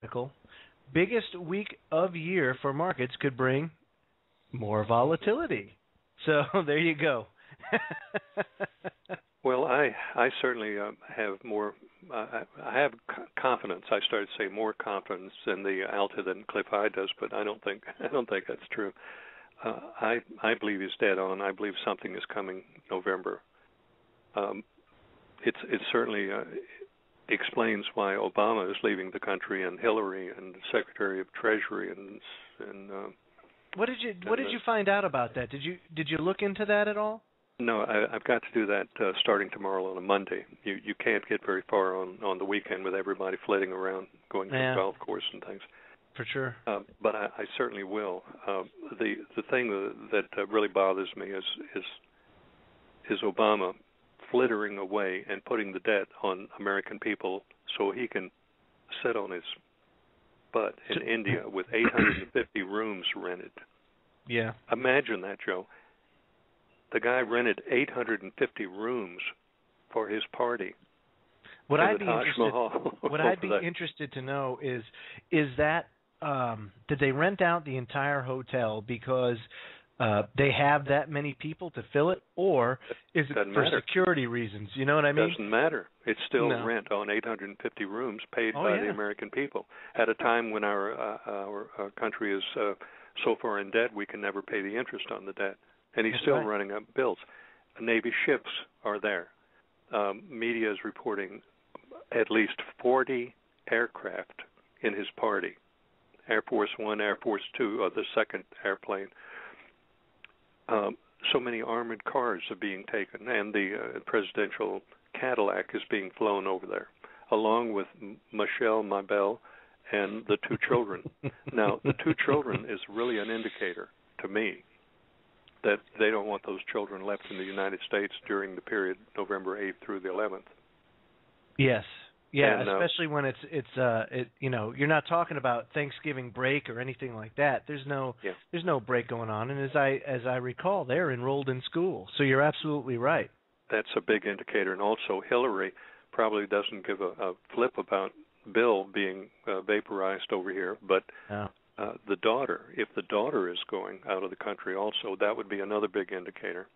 article, biggest week of year for markets could bring more volatility. So there you go. Well, I certainly have more. I have confidence. I started to say more confidence in the Alta than Cliff High does, but I don't think that's true. I believe he's dead on. I believe something is coming November. It certainly explains why Obama is leaving the country, and Hillary and Secretary of Treasury and what did you find out about that? Did you look into that at all? No, I've got to do that starting tomorrow on a Monday. You can't get very far on the weekend with everybody flitting around, going to the golf course and things. For sure. But I certainly will. The thing that really bothers me is Obama flittering away and putting the debt on American people so he can sit on his butt in India with 850 rooms rented. Yeah. Imagine that, Joe. The guy rented 850 rooms for his party. What I'd be interested to know is that did they rent out the entire hotel because they have that many people to fill it, or is it for security reasons? You know what I mean? It doesn't matter. It's still rent on 850 rooms paid by the American people at a time when our country is so far in debt we can never pay the interest on the debt. And he's still running up bills. Navy ships are there. Media is reporting at least 40 aircraft in his party. Air Force One, Air Force Two, or the second airplane. So many armored cars are being taken, and the presidential Cadillac is being flown over there, along with Michelle, Mabel, and the two children. Now, the two children is really an indicator to me that they don't want those children left in the United States during the period November 8th through the 11th. Yes. Yeah, and, especially when you're not talking about Thanksgiving break or anything like that. There's no break going on, and as I recall, they're enrolled in school. So you're absolutely right. That's a big indicator, and also Hillary probably doesn't give a flip about Bill being vaporized over here, but the daughter, if the daughter is going out of the country also, that would be another big indicator.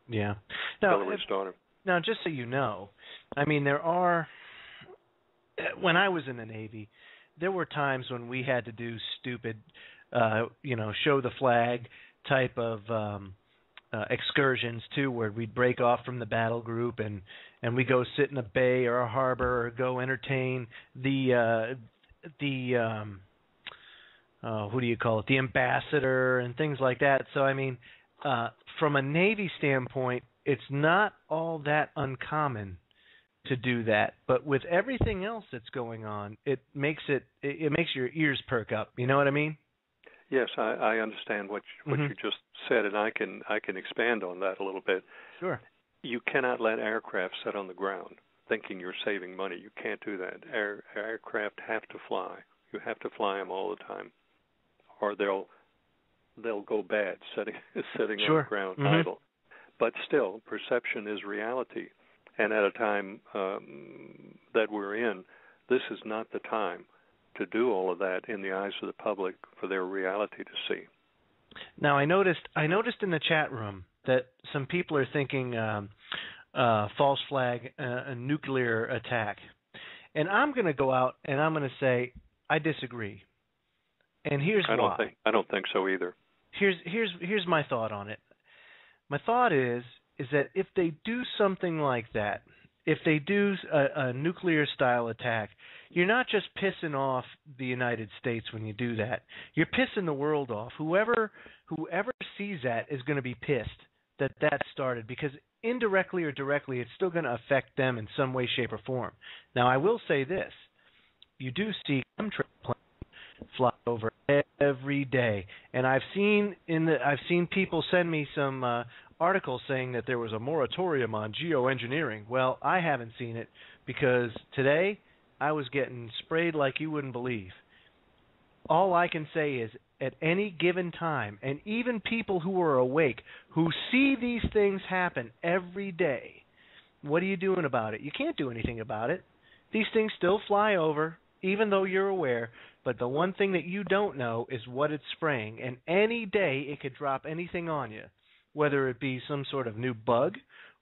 Yeah. Hillary's daughter. Now, just so you know, I mean, when I was in the Navy, there were times when we had to do stupid, show the flag type of excursions too, where we'd break off from the battle group and we go sit in a bay or a harbor or go entertain the ambassador and things like that. So I mean, from a Navy standpoint, it's not all that uncommon to do that, but with everything else that's going on, it makes your ears perk up. You know what I mean? Yes, I understand what you just said, and I can expand on that a little bit. Sure. You cannot let aircraft sit on the ground thinking you're saving money. You can't do that. Aircraft have to fly. You have to fly them all the time, or they'll go bad sitting on the ground idle. But still, perception is reality. And at a time that we're in, this is not the time to do all of that in the eyes of the public for their reality to see. Now, I noticed in the chat room that some people are thinking false flag, a nuclear attack. And I'm going to go out and I'm going to say I disagree. And here's why. I don't think so either. Here's my thought on it. My thought is that if they do something like that, if they do a nuclear-style attack, you're not just pissing off the United States when you do that. You're pissing the world off. Whoever sees that is going to be pissed that started, because indirectly or directly, it's still going to affect them in some way, shape, or form. Now, I will say this. You do see chemtrail planes fly over every day, and I've seen people send me some articles saying that there was a moratorium on geoengineering. Well, I haven't seen it, because today I was getting sprayed like you wouldn't believe. All I can say is, at any given time, and even people who are awake, who see these things happen every day, what are you doing about it? You can't do anything about it. These things still fly over. even though you're aware. But the one thing that you don't know is what it's spraying. And any day it could drop anything on you, whether it be some sort of new bug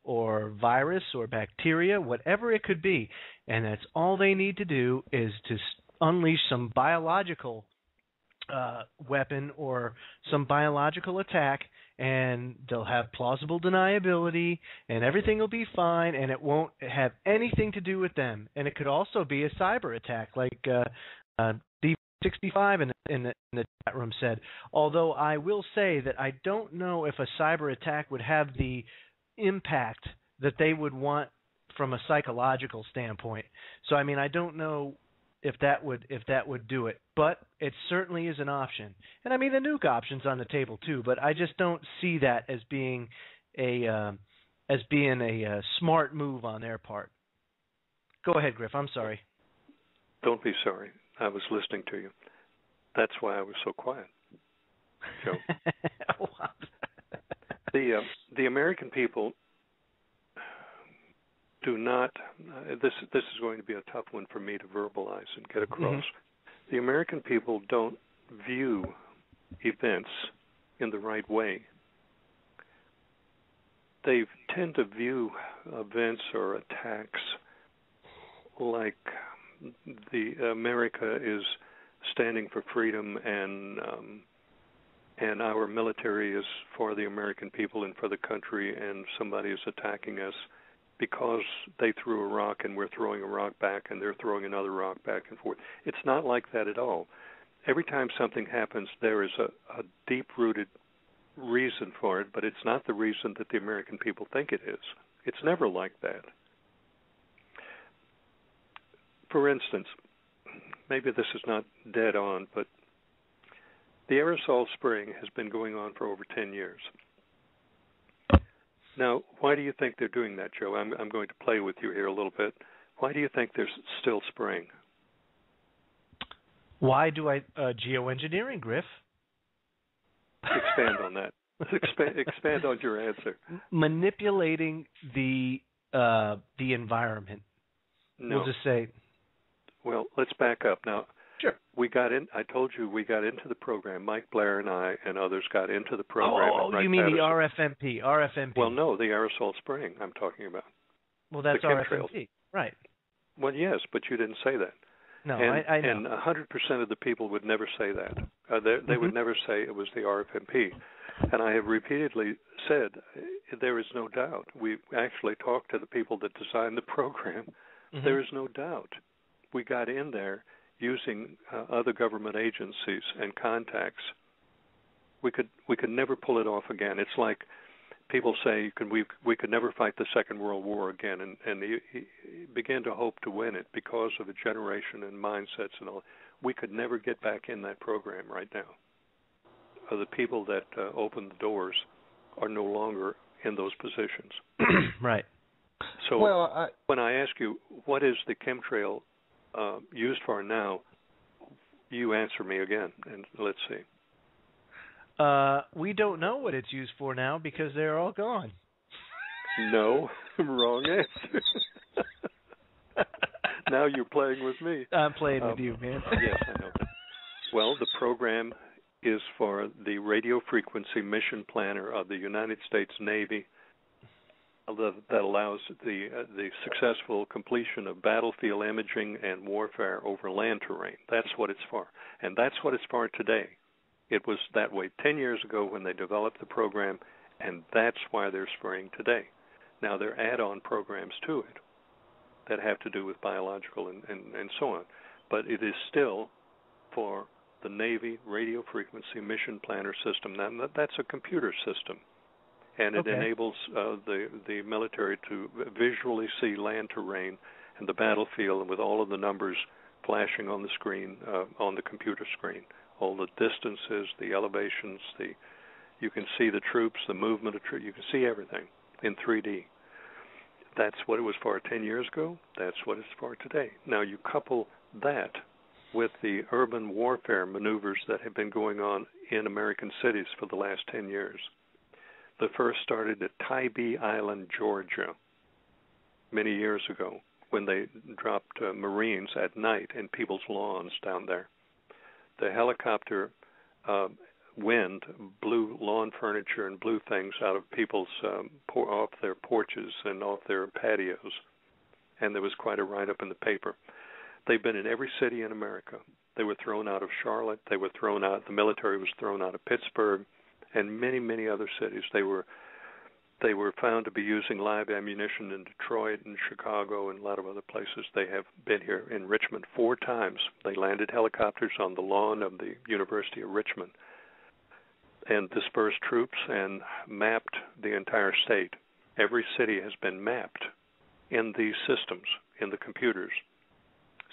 or virus or bacteria, whatever it could be. And that's all they need to do is to unleash some biological weapon or some biological attack, and they'll have plausible deniability, and everything will be fine, and it won't have anything to do with them. And it could also be a cyber attack, like D65 in the chat room said. Although I will say that I don't know if a cyber attack would have the impact that they would want from a psychological standpoint. So I mean, I don't know if that would do it, but it certainly is an option. And I mean, the nuke option's on the table too, but I just don't see that as being a smart move on their part. Go ahead, Griff. I'm sorry. Don't be sorry. I was listening to you. That's why I was so quiet, Joe. The American people do not. This is going to be a tough one for me to verbalize and get across. Mm-hmm. The American people don't view events in the right way. They tend to view events or attacks like America is standing for freedom and our military is for the American people and for the country, and somebody is attacking us because they threw a rock and we're throwing a rock back and they're throwing another rock back and forth. It's not like that at all. Every time something happens, there is a deep-rooted reason for it, but it's not the reason that the American people think it is. It's never like that. For instance, maybe this is not dead on, but the aerosol spraying has been going on for over 10 years. Now, why do you think they're doing that, Joe? I'm going to play with you here a little bit. Why do you think they're still spraying? Why do I geoengineering, Griff? Expand on that. Expand on your answer. Manipulating the environment. No. We'll just say. Well, let's back up now. Sure. We got in. I told you we got into the program. Mike Blair and I and others got into the program. Oh, you mean the RFMP? RFMP. Well, no, the aerosol spraying I'm talking about. Well, that's RFMP, right? Well, yes, but you didn't say that. No, and, I know. And 100% of the people would never say that. They would never say it was the RFMP. And I have repeatedly said there is no doubt. We actually talked to the people that designed the program. Mm-hmm. There is no doubt. We got in there using other government agencies and contacts. We could never pull it off again. It's like people say we could never fight the Second World War again, and he began to hope to win it because of a generation and mindsets and all. We could never get back in that program right now. The people that opened the doors are no longer in those positions. Right. So when I ask you, what is the chemtrail used for now, you answer me again, and let's see. We don't know what it's used for now because they're all gone. No, wrong answer. Now you're playing with me. I'm playing with you, man. Yes, I know. Well, the program is for the radio frequency mission planner of the United States Navy that allows the successful completion of battlefield imaging and warfare over land terrain. That's what it's for. And that's what it's for today. It was that way 10 years ago when they developed the program, and that's why they're spraying today. Now, there are add-on programs to it that have to do with biological and so on. But it is still for the Navy radio frequency mission planner system. Now, that's a computer system. And it enables the military to visually see land terrain and the battlefield, and with all of the numbers flashing on the screen, on the computer screen, all the distances, the elevations, you can see the troops, the movement of troops. You can see everything in 3D. That's what it was for 10 years ago. That's what it's for today. Now you couple that with the urban warfare maneuvers that have been going on in American cities for the last 10 years. The first started at Tybee Island, Georgia, many years ago. when they dropped Marines at night in people's lawns down there. The helicopter wind blew lawn furniture and blew things out of people's off their porches and off their patios, and there was quite a write-up in the paper. They've been in every city in America. They were thrown out of Charlotte. They were thrown out. The military was thrown out of Pittsburgh, and many, many other cities. They were found to be using live ammunition in Detroit and Chicago and a lot of other places. They have been here in Richmond 4 times. They landed helicopters on the lawn of the University of Richmond and dispersed troops and mapped the entire state. Every city has been mapped in these systems, in the computers,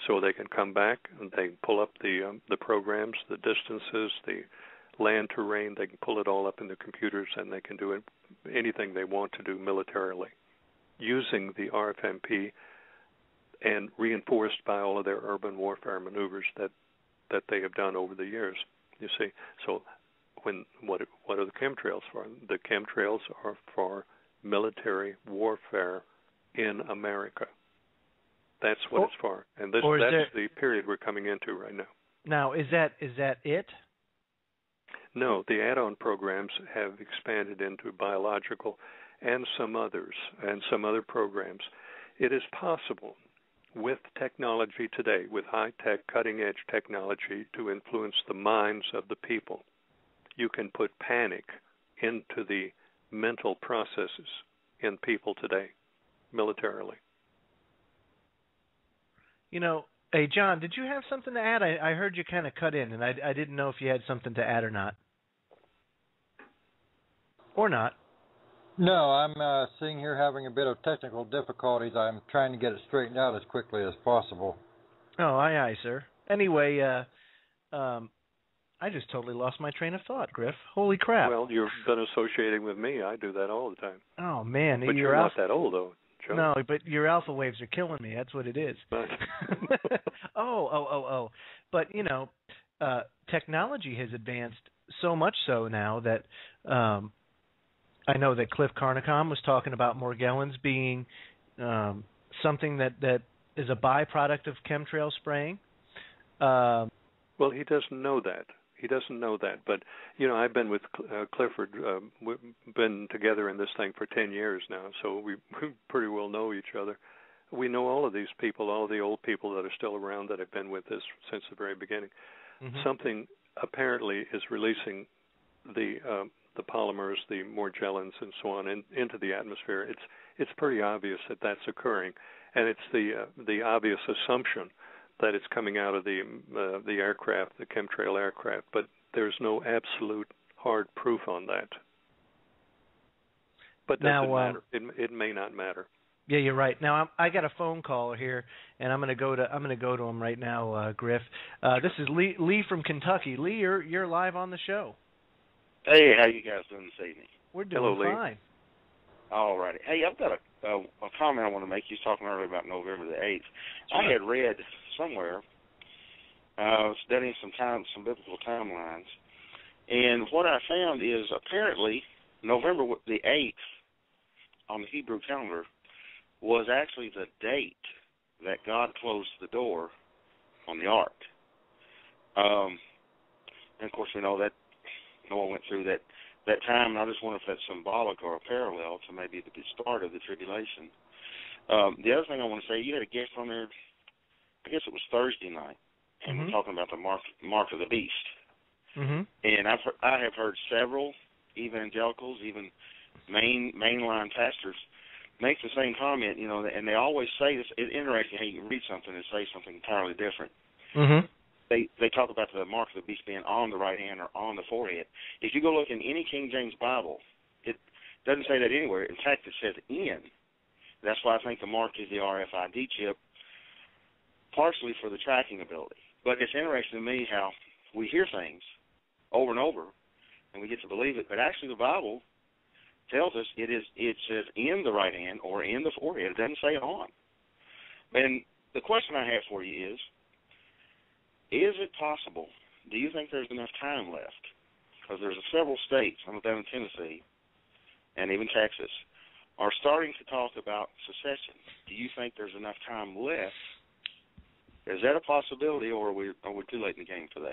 so they can come back and they can pull up the programs, the distances, the land terrain. They can pull it all up in the computers, and they can do anything they want to do militarily using the RFMP and reinforced by all of their urban warfare maneuvers that they have done over the years. You see, so what are the chemtrails for? The chemtrails are for military warfare in America. That's what it's for, and that's the period we're coming into right now. Now, is that it? No, the add-on programs have expanded into biological and some others and some other programs. It is possible with technology today, with high-tech, cutting-edge technology, to influence the minds of the people. You can put panic into the mental processes in people today, militarily. You know, hey, John, did you have something to add? I heard you kind of cut in, and I didn't know if you had something to add or not. Or not. No, I'm sitting here having a bit of technical difficulties. I'm trying to get it straightened out as quickly as possible. Oh, aye, sir. Anyway, I just totally lost my train of thought, Griff. Holy crap. Well, you've been associating with me. I do that all the time. Oh, man. But you're not that old, though, Joe. No, but your alpha waves are killing me. That's what it is. Oh. But, you know, technology has advanced so much so now that I know that Cliff Carnicom was talking about Morgellons being something that is a byproduct of chemtrail spraying. Well, he doesn't know that. But, you know, I've been with Clifford. We've been together in this thing for 10 years now, so we pretty well know each other. We know all of these people, all the old people that are still around that have been with us since the very beginning. Mm-hmm. Something apparently is releasing the polymers, the Morgellons, and so on into the atmosphere. It's pretty obvious that that's occurring, and it's the obvious assumption that it's coming out of the aircraft, the chemtrail aircraft, but there's no absolute hard proof on that. But doesn't matter. It may not matter. Yeah, you're right. Now I got a phone call here, and I'm going to go to him right now, Griff. This is Lee from Kentucky. Lee, you're live on the show. Hey, how you guys doing this evening? We're doing fine. All righty. Hey, I've got a comment I want to make. You was talking earlier about November the 8th. Sure. I had read somewhere, studying some biblical timelines, and what I found is apparently November the 8th on the Hebrew calendar was actually the date that God closed the door on the ark. And of course, we know that Noah went through that time, and I just wonder if that's symbolic or a parallel to maybe the start of the tribulation. The other thing I want to say, you had a guest on there, I guess it was Thursday night, and we're talking about the mark of the beast. Mm-hmm. And I have heard several evangelicals, even mainline pastors, make the same comment, you know, and they always say this. It's interesting how you can read something and say something entirely different. Mm-hmm. They talk about the mark of the beast being on the right hand or on the forehead. If you go look in any King James Bible, it doesn't say that anywhere. In fact, it says in. That's why I think the mark is the RFID chip, partially for the tracking ability. But it's interesting to me how we hear things over and over, and we get to believe it. But actually, the Bible tells us it says in the right hand or in the forehead. It doesn't say on. And the question I have for you is it possible, do you think there's enough time left? Because there's several states, I'm down in Tennessee, and even Texas, are starting to talk about secession. Do you think there's enough time left? Is that a possibility, or are we too late in the game for that?